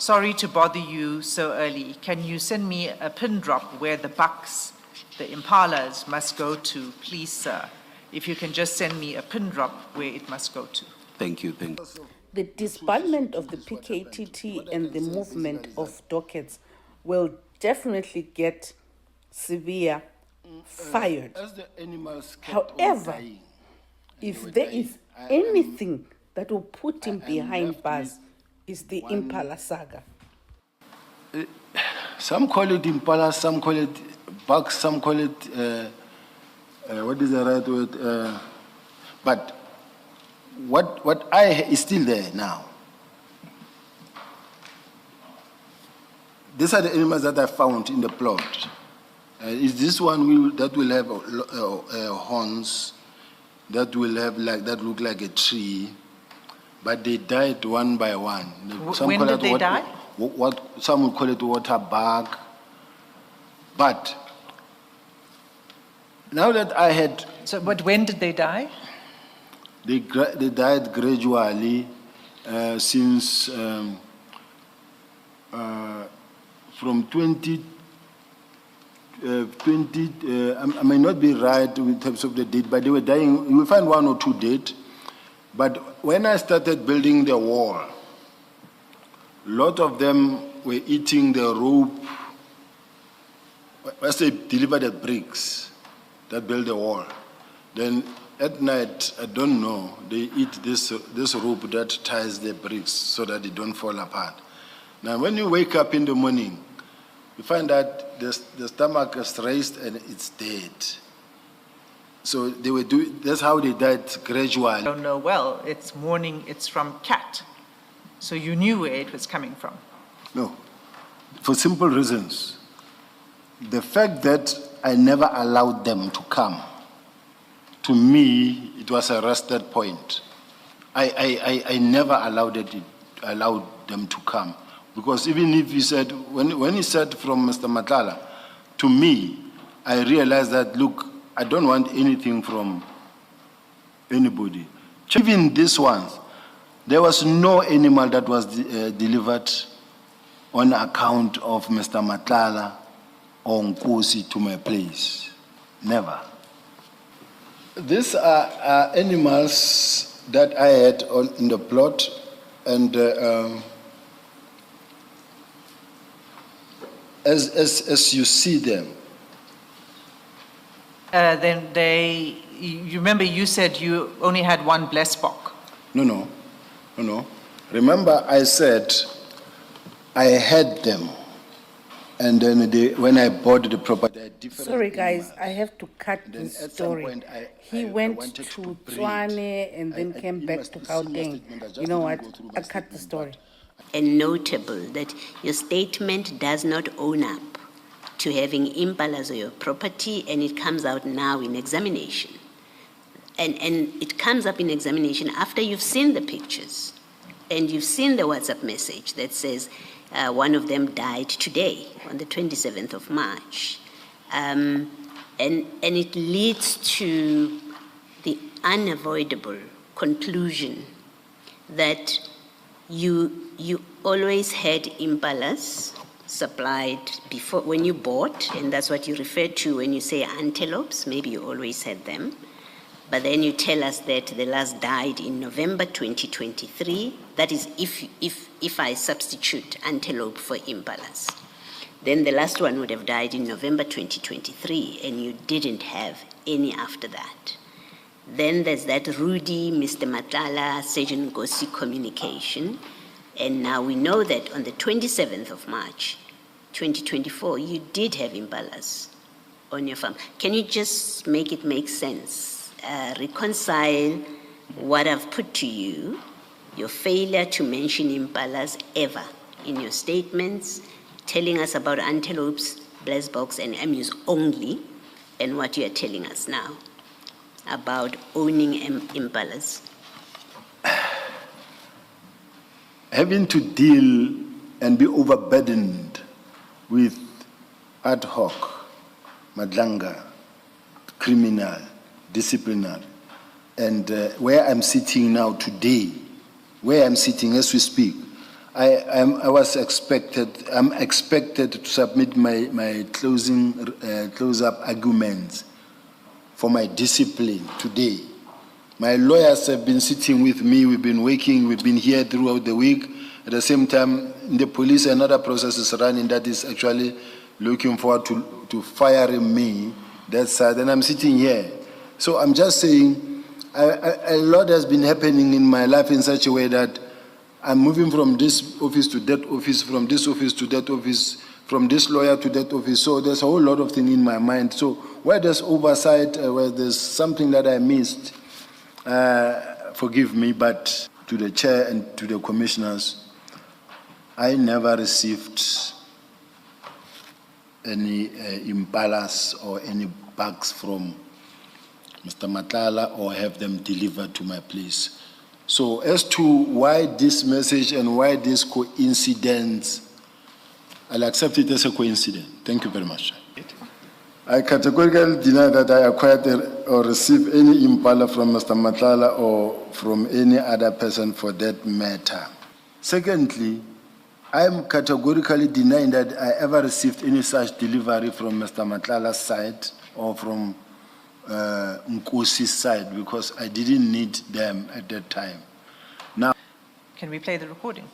Sorry to bother you so early. Can you send me a pin drop where the bucks, the Impalas, must go to, please, sir? If you can just send me a pin drop where it must go to. Thank you. Thank you. The disbandment of the PKTT and the movement of dockets will definitely get Sibiya fired. As the animals kept on However, dying, if there is anything that will put him behind bars, is the Impala Saga. some call it Impala, some call it bucks, some call it, what is the right word? But what is still there now. These are the animals that I found in the plot. Is this one that will have horns, that will have that look like a tree, but they died one by one. When did they die? Some would call it water bug. But now that I had... So, but when did they die? They died gradually since from 20, I may not be right in terms of the date, but they were dying. You will find 1 or 2 dead. But when I started building the wall, a lot of them were eating the rope. As they deliver the bricks that build the wall, then at night, I don't know, they eat this rope that ties the bricks so that they don't fall apart. Now, when you wake up in the morning, you find that the stomach is raised and it's dead. So they were that's how they died gradually. I don't know well. It's morning, it's from cat. So you knew where it was coming from. No, for simple reasons. The fact that I never allowed them to come, to me, it was a rested point. I never allowed them to come. Because even if he said, when he said from Mr. Matala, to me, I realized that, look, I don't want anything from anybody. Even these ones, there was no animal that was delivered on account of Mr. Matala or Nkosi to my place. Never. These are animals that I had in the plot, and as you see them. Then you remember you said you only had one blessbock. No. Remember I said I had them, and then when I bought the property, I had different Sorry guys, animals. I have to cut Then this at some story. point, He I went wanted to to breed. Tswane and then came you back must to see my Gauteng. statement. I just You know didn't what? go through my I cut the statement, story. And notable that your statement does not own up to having impalas on your property, and it comes out now in examination. And it comes up in examination after you've seen the pictures and you've seen the WhatsApp message that says one of them died today on the 27th of March. And it leads to the unavoidable conclusion that you always had impalas supplied before when you bought, and that's what you refer to when you say antelopes. Maybe you always had them. But then you tell us that the last died in November 2023. That is if I substitute antelope for impalas. Then the last one would have died in November 2023, and you didn't have any after that. Then there's that Rudy, Mr. Matala, Sergeant Ngosi communication. And now we know that on the 27th of March, 2024, you did have impalas on your farm. Can you just make it make sense? Reconcile what I've put to you, your failure to mention impalas ever in your statements, telling us about antelopes, blessboks, and emus only, and what you are telling us now about owning impalas. Having to deal and be overburdened with ad hoc, madlanga, criminal, disciplinary, and where I'm sitting now today, where I'm sitting as we speak, I'm expected to submit my close-up arguments for my discipline today. My lawyers have been sitting with me, we've been working, we've been here throughout the week. At the same time, the police, another process is running that is actually looking forward to firing me that side, and I'm sitting here. So I'm just saying, a lot has been happening in my life in such a way that I'm moving from this office to that office, from this office to that office, from this lawyer to that office. So there's a whole lot of things in my mind. So where there's oversight, where there's something that I missed, forgive me, but to the chair and to the commissioners, I never received any impalas or any bags from Mr. Matlala or have them delivered to my place. So as to why this message and why this coincidence, I'll accept it as a coincidence. Thank you very much. I categorically deny that I acquired or received any impala from Mr. Matlala or from any other person for that matter. Secondly, I'm categorically denying that I ever received any such delivery from Mr. Matlala's side or from Nkosi's side, because I didn't need them at that time. Now, Can we play the recording?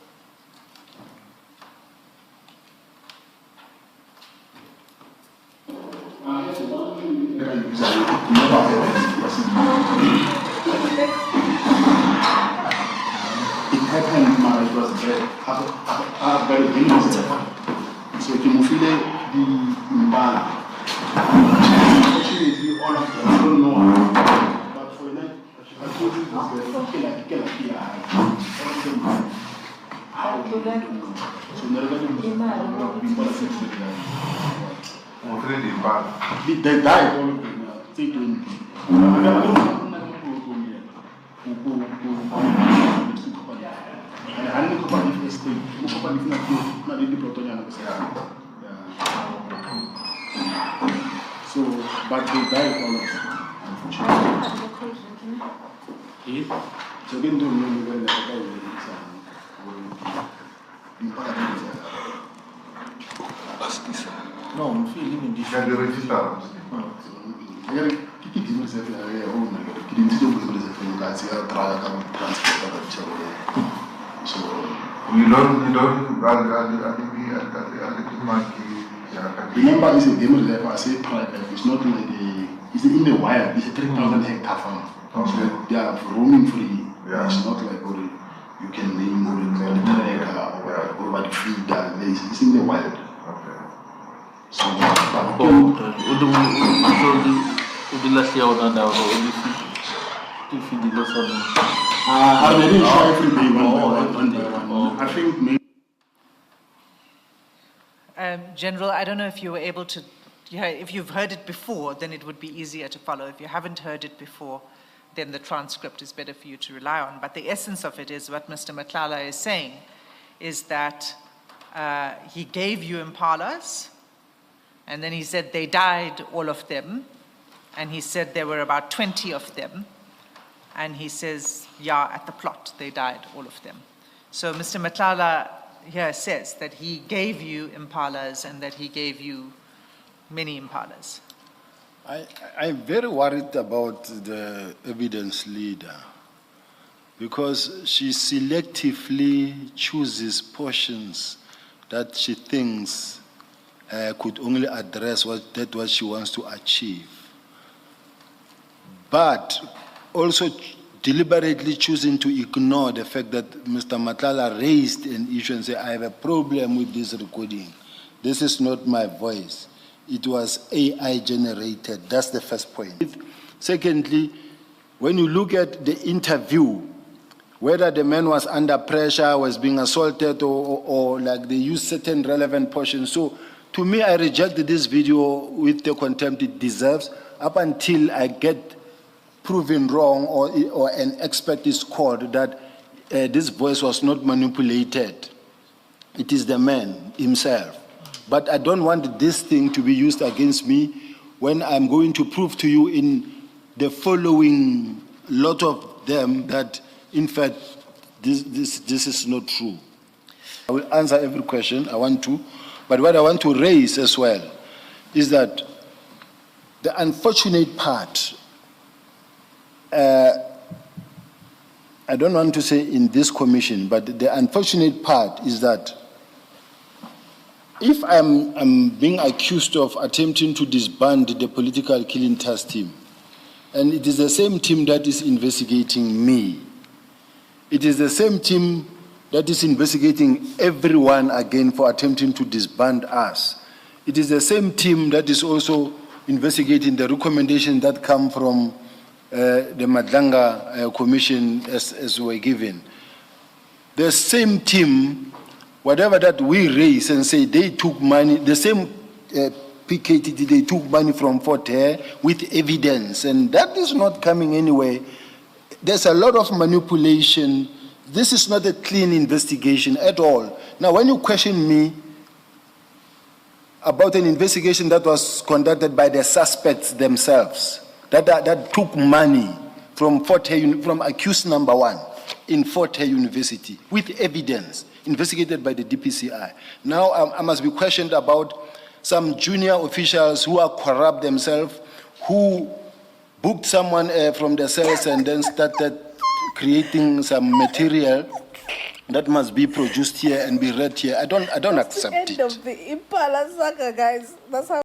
It happened, it was very dangerous. So if you feel the Impala, actually all of them, I don't know. But for that, I told you it was very so never got they died all of them. They don't. So, but they died all of them, unfortunately. So, again, don't know when the no, I'm feeling in this. Can you register? So You don't, remember, it's a game reserve. I say private. It's not like it's in the wild. It's a 3,000 hectare farm. Okay. So they are roaming free. Yeah. It's not like you can name or the tracker or the feeder. It's in the wild. Okay. So I'm very sure every day one by one. I think maybe. General, I don't know if you were able to, if you've heard it before, then it would be easier to follow. If you haven't heard it before, then the transcript is better for you to rely on. But the essence of it is what Mr. Matlala is saying is that he gave you impalas, and then he said they died, all of them, and he said there were about 20 of them, and he says, yeah, at the plot, they died, all of them. So Mr. Matlala here says that he gave you impalas and that he gave you many impalas. I'm very worried about the evidence leader because she selectively chooses portions that she thinks could only address what she wants to achieve. But also deliberately choosing to ignore the fact that Mr. Matlala raised an issue and said, I have a problem with this recording. This is not my voice. It was AI generated. That's the first point. Secondly, when you look at the interview, whether the man was under pressure, was being assaulted, or like they use certain relevant portions. So to me, I reject this video with the contempt it deserves up until I get proven wrong or an expert is called that this voice was not manipulated. It is the man himself. But I don't want this thing to be used against me when I'm going to prove to you in the following lot of them that, in fact, this is not true. I will answer every question I want to, but what I want to raise as well is that the unfortunate part, I don't want to say in this commission, but the unfortunate part is that if I'm being accused of attempting to disband the political killing task team, and it is the same team that is investigating me, it is the same team that is investigating everyone again for attempting to disband us. It is the same team that is also investigating the recommendations that come from the Madlanga Commission as were given. The same team, whatever that we raise and say they took money, the same PKTT, they took money from Fort Hare with evidence, and that is not coming anywhere. There's a lot of manipulation. This is not a clean investigation at all. Now, when you question me about an investigation that was conducted by the suspects themselves, that took money from Fort Hare, from accused number 1 in Fort Hare University with evidence, investigated by the DPCI. Now I must be questioned about some junior officials who are corrupt themselves, who booked someone from the cells and then started creating some material that must be produced here and be read here. I don't accept it. End of the Impala Saga, guys. That's how